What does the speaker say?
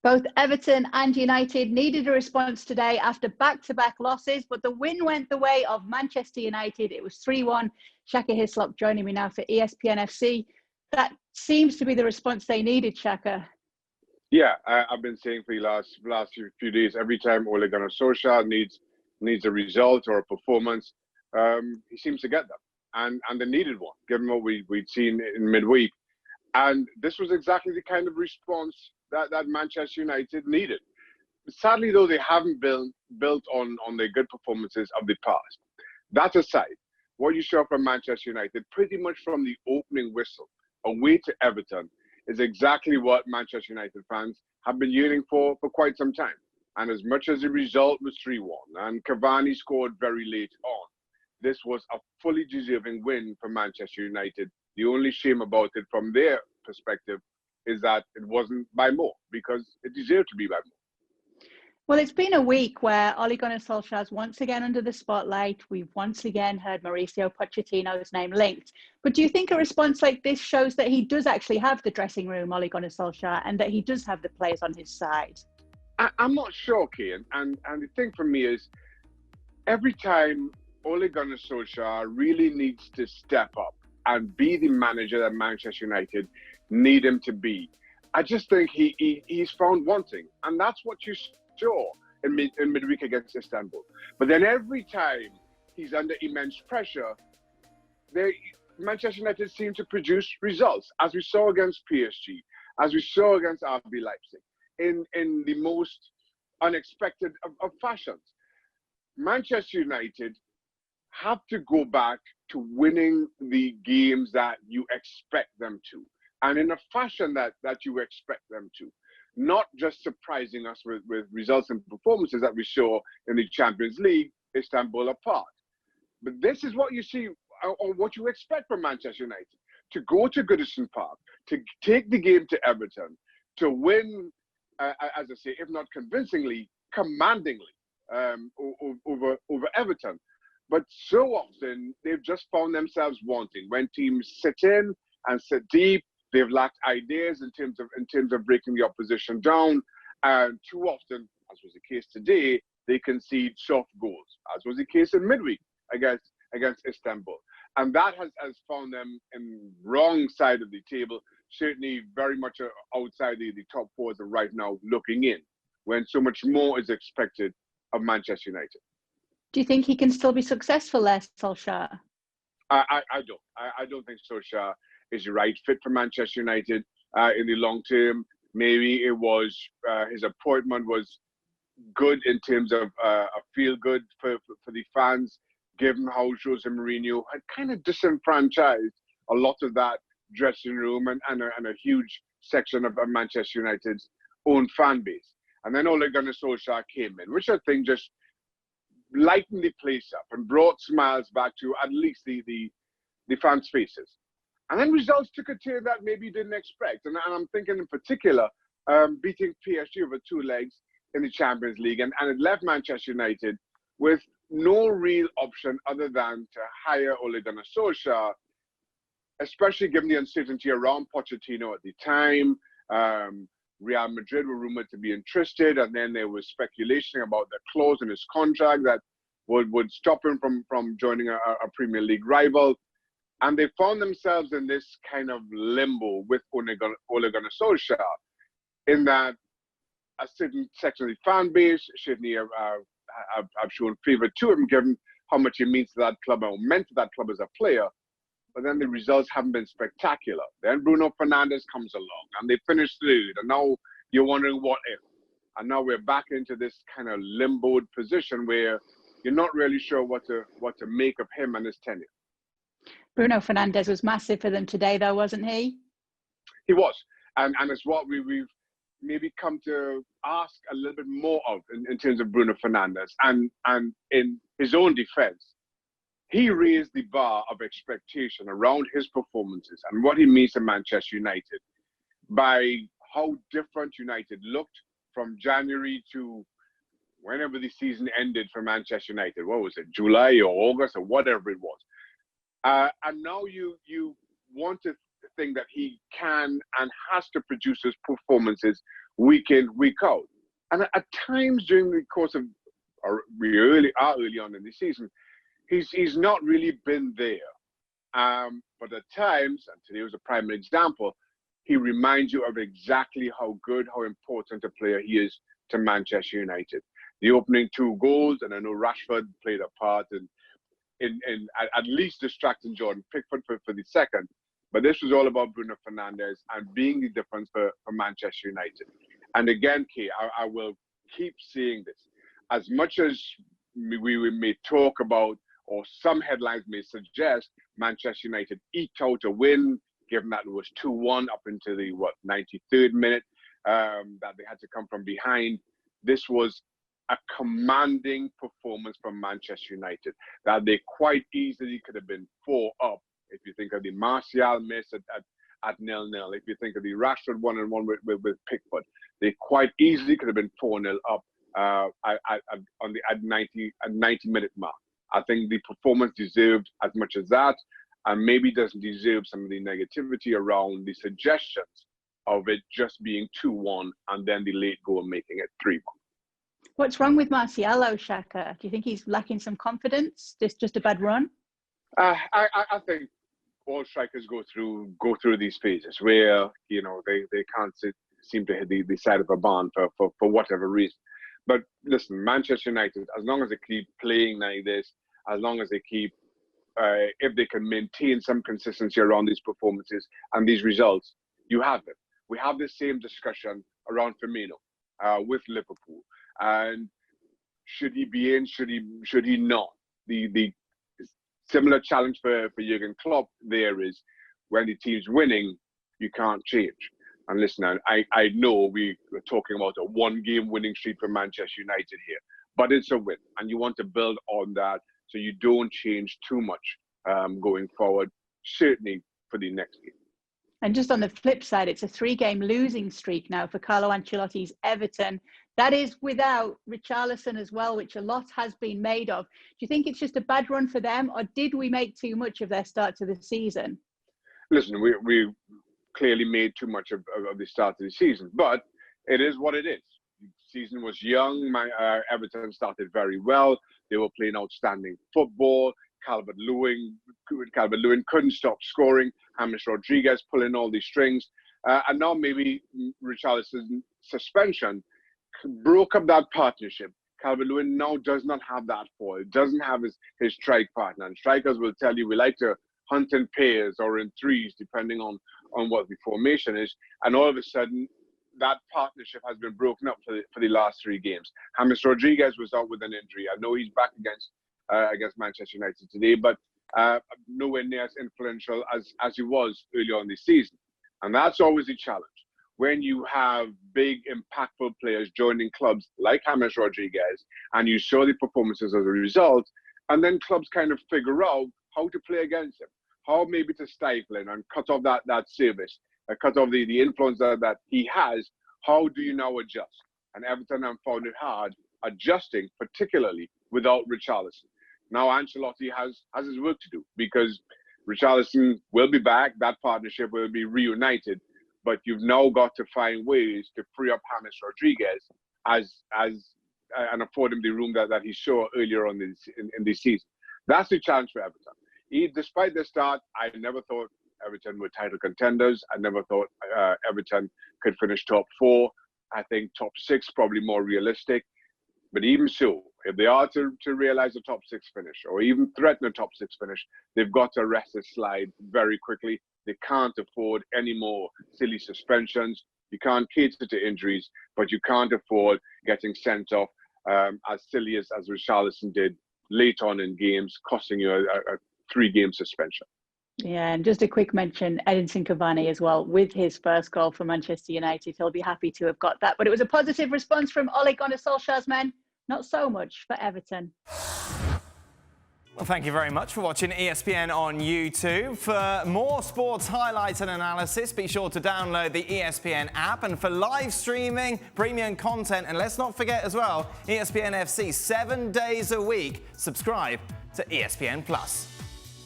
Both Everton and United needed a response today after back-to-back losses, but the win went the way of Manchester United. It was 3-1. Shaka Hislop joining me now for ESPN FC. That seems to be the response they needed, Shaka. Yeah, I've been saying for the last few days, every time Ole Gunnar Solskjaer needs a result or a performance, he seems to get them. And they needed one, given what we'd seen in midweek. And this was exactly the kind of response that Manchester United needed. Sadly, though, they haven't built on their good performances of the past. That aside, what you saw from Manchester United, pretty much from the opening whistle away to Everton, is exactly what Manchester United fans have been yearning for quite some time. And as much as the result was 3-1 and Cavani scored very late on, this was a fully deserving win for Manchester United. The only shame about it from their perspective is that it wasn't by more, because it deserved to be by more. Well, it's been a week where Ole Gunnar Solskjaer is once again under the spotlight. We've once again heard Mauricio Pochettino's name linked. But do you think a response like this shows that he does actually have the dressing room, Ole Gunnar Solskjaer, and that he does have the players on his side? I'm not sure, Kian. And the thing for me is, every time Ole Gunnar Solskjaer really needs to step up and be the manager that Manchester United need him to be, I just think he's found one thing, and that's what you saw in midweek against Istanbul. But then every time he's under immense pressure, Manchester United seem to produce results, as we saw against PSG, as we saw against RB Leipzig, in the most unexpected of fashions. Manchester United have to go back to winning the games that you expect them to, and in a fashion that you expect them to, not just surprising us with results and performances that we saw in the Champions League, Istanbul apart. But this is what you see, or what you expect from Manchester United: to go to Goodison Park, to take the game to Everton, to win, as I say, if not convincingly, commandingly over Everton. But so often they've just found themselves wanting. When teams sit in and sit deep, they've lacked ideas in terms of breaking the opposition down. And too often, as was the case today, they concede soft goals, as was the case in midweek against Istanbul. And that has found them in wrong side of the table, certainly very much outside the top four right now, looking in, when so much more is expected of Manchester United. Do you think he can still be successful there, Solskjaer? I don't. I don't think Solskjaer is the right fit for Manchester United in the long term. Maybe it was his appointment was good in terms of a feel good for the fans, given how Jose Mourinho had kind of disenfranchised a lot of that dressing room and a huge section of Manchester United's own fan base. And then Ole Gunnar Solskjaer came in, which I think just lightened the place up and brought smiles back to at least the fans' faces. And then results took a turn that maybe you didn't expect. And I'm thinking in particular, beating PSG over two legs in the Champions League. And it left Manchester United with no real option other than to hire Ole Gunnar Solskjaer, especially given the uncertainty around Pochettino at the time. Real Madrid were rumored to be interested, and then there was speculation about the clause in his contract that would stop him from joining a Premier League rival. And they found themselves in this kind of limbo with Ole Gunnar Solskjaer, in that a certain section of the fan base certainly have shown favour to him, given how much he means to that club or meant to that club as a player. But then the results haven't been spectacular. Then Bruno Fernandes comes along and they finish third. And now you're wondering what if. And now we're back into this kind of limboed position where you're not really sure what to make of him and his tenure. Bruno Fernandes was massive for them today, though, wasn't he? He was. And it's what we've maybe come to ask a little bit more of in terms of Bruno Fernandes. And in his own defense, he raised the bar of expectation around his performances and what he means to Manchester United by how different United looked from January to whenever the season ended for Manchester United. What was it, July or August or whatever it was? And now you want to think that he can and has to produce his performances week in, week out. And at times during the course of, we early on in the season, he's not really been there. But at times, and today was a prime example, he reminds you of exactly how good, how important a player he is to Manchester United. The opening 2 goals, and I know Rashford played a part in at least distracting Jordan Pickford for the second. But this was all about Bruno Fernandes and being the difference for Manchester United. And again, Kay, I will keep saying this. As much as we may talk about, or some headlines may suggest, Manchester United eked out a win, given that it was 2-1 up into the 93rd minute, that they had to come from behind. This was a commanding performance from Manchester United, that they quite easily could have been 4 up. If you think of the Martial miss at 0-0, if you think of the Rashford 1-1 with Pickford, they quite easily could have been 4-0 up at 90-minute mark. I think the performance deserved as much as that, and maybe doesn't deserve some of the negativity around the suggestions of it just being 2-1 and then the late goal making it 3-1. What's wrong with Martial, Shaka? Do you think he's lacking some confidence? Just a bad run? I think all strikers go through these phases where they can't seem to hit the side of a barn for whatever reason. But listen, Manchester United, as long as they keep playing like this, as long as they keep, if they can maintain some consistency around these performances and these results, you have them. We have the same discussion around Firmino with Liverpool, and should he be in? Should he not? The similar challenge for Jurgen Klopp there is, when the team's winning, you can't change. And listen, I know we were talking about a 1-game winning streak for Manchester United here, but it's a win, and you want to build on that so you don't change too much going forward, certainly for the next game. And just on the flip side, it's a 3-game losing streak now for Carlo Ancelotti's Everton. That is without Richarlison as well, which a lot has been made of. Do you think it's just a bad run for them, or did we make too much of their start to the season? Listen, we clearly made too much of the start of the season, but it is what it is. The season was young. Everton started very well. They were playing outstanding football. Calvert-Lewin couldn't stop scoring. James Rodriguez pulling all these strings. And now maybe Richarlison's suspension broke up that partnership. Calvert-Lewin now does not have that foil. Doesn't have his strike partner. And strikers will tell you we like to hunt in pairs or in threes, depending on what the formation is. And all of a sudden, that partnership has been broken up for the last 3 games. James Rodriguez was out with an injury. I know he's back against Manchester United today, but nowhere near as influential as he was earlier on this season. And that's always a challenge. When you have big, impactful players joining clubs like James Rodriguez, and you saw the performances as a result, and then clubs kind of figure out how to play against him, how maybe to stifle him and cut off that service, cut off the influence that he has. How do you now adjust? And Everton have found it hard adjusting, particularly without Richarlison. Now Ancelotti has his work to do, because Richarlison will be back. That partnership will be reunited. But you've now got to find ways to free up James Rodriguez and afford him the room that he saw earlier on in this season. That's the challenge for Everton. Despite the start, I never thought Everton were title contenders. I never thought Everton could finish top 4. I think top 6 probably more realistic. But even so, if they are to realize a top 6 finish, or even threaten a top 6 finish, they've got to arrest this slide very quickly. They can't afford any more silly suspensions. You can't cater to injuries, but you can't afford getting sent off as silly as Richarlison did late on in games, costing you a 3-game suspension. Yeah, and just a quick mention, Edinson Cavani as well, with his first goal for Manchester United. He'll be happy to have got that. But it was a positive response from Ole Gunnar Solskjaer's men. Not so much for Everton. Well, thank you very much for watching ESPN on YouTube. For more sports highlights and analysis, be sure to download the ESPN app. And for live streaming, premium content, and let's not forget as well, ESPN FC 7 days a week. Subscribe to ESPN Plus.